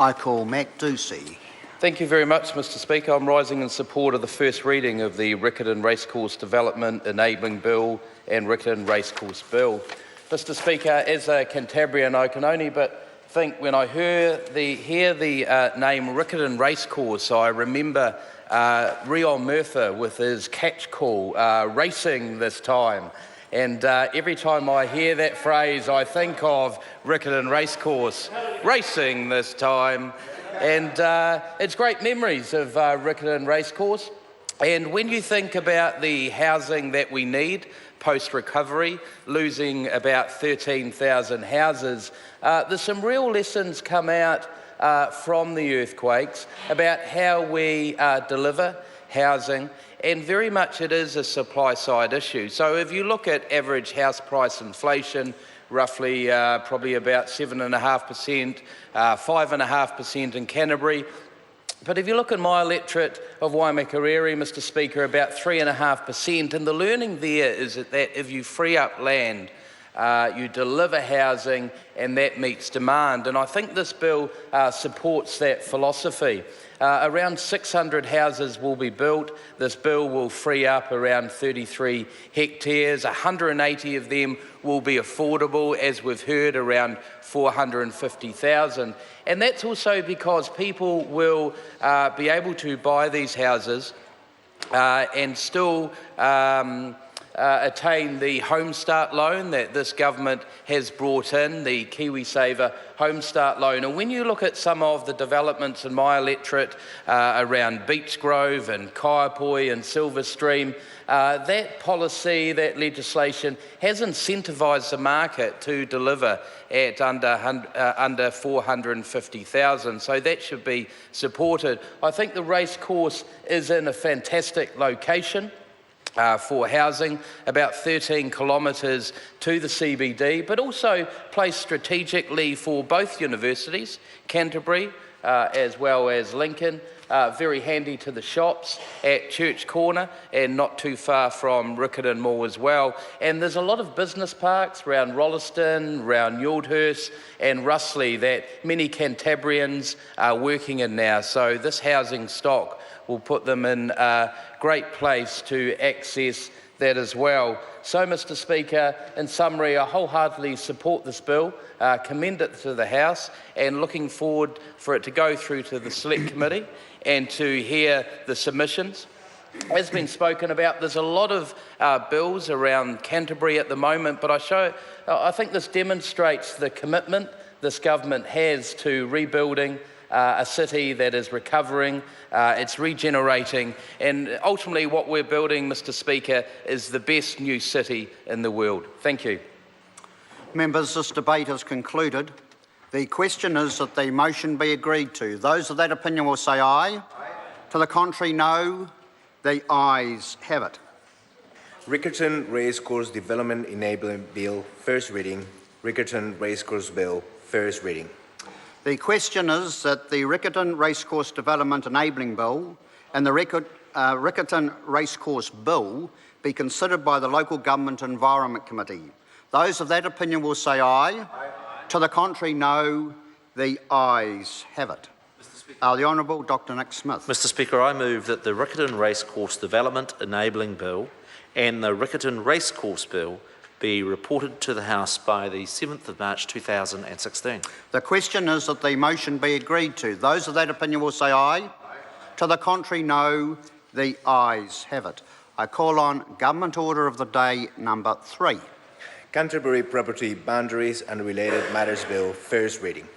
I call Matt Ducey. Thank you very much, Mr Speaker. I'm rising in support of the first reading of the Riccarton Racecourse Development Enabling Bill and Riccarton Racecourse Bill. Mr Speaker, as a Cantabrian, I can only but think when I hear the name Riccarton Racecourse, I remember Rio Murphy with his catch call, racing this time. And every time I hear that phrase, I think of Riccarton Racecourse, racing this time. And it's great memories of Riccarton Racecourse. And when you think about the housing that we need post-recovery, losing about 13,000 houses, there's some real lessons come out from the earthquakes about how we deliver housing, and very much it is a supply side issue. So if you look at average house price inflation, roughly probably about 7.5%, 5.5% in Canterbury. But if you look at my electorate of Waimakariri, Mr Speaker, about 3.5%, and the learning there is that if you free up land, you deliver housing, and that meets demand. And I think this bill supports that philosophy. Around 600 houses will be built. This bill will free up around 33 hectares. 180 of them will be affordable, as we've heard, around 450,000. And that's also because people will be able to buy these houses and still attain the Home Start loan that this government has brought in, the KiwiSaver Home Start loan. And when you look at some of the developments in my electorate around Beach Grove and Kaiapoi and Silverstream, that policy, that legislation has incentivised the market to deliver at under 450,000. So that should be supported. I think the racecourse is in a fantastic location for housing, about 13 kilometres to the CBD, but also placed strategically for both universities, Canterbury as well as Lincoln, very handy to the shops at Church Corner and not too far from Riccarton Mall as well. And there's a lot of business parks around Rolleston, around Yuildhurst and Russley that many Cantabrians are working in now. So this housing stock will put them in a great place to access that as well. So, Mr Speaker, in summary, I wholeheartedly support this bill, commend it to the House, and looking forward for it to go through to the Select Committee and to hear the submissions. As been spoken about, there's a lot of bills around Canterbury at the moment, but I think this demonstrates the commitment this government has to rebuilding a city that is recovering, it's regenerating, and ultimately what we're building, Mr Speaker, is the best new city in the world. Thank you. Members, this debate is concluded. The question is that the motion be agreed to. Those of that opinion will say aye. Aye. To the contrary, no. The ayes have it. Riccarton Racecourse Development Enabling Bill, first reading. Riccarton Racecourse Bill, first reading. The question is that the Riccarton Racecourse Development Enabling Bill and the Riccarton Racecourse Bill be considered by the Local Government Environment Committee. Those of that opinion will say aye. Aye. To the contrary, no. The ayes have it. The Honourable Dr Nick Smith. Mr Speaker, I move that the Riccarton Racecourse Development Enabling Bill and the Riccarton Racecourse Bill be reported to the House by the 7th of March 2016. The question is that the motion be agreed to. Those of that opinion will say aye. Aye. To the contrary, no. The ayes have it. I call on Government Order of the Day number 3. Canterbury Property Boundaries and Related Matters Bill, first reading.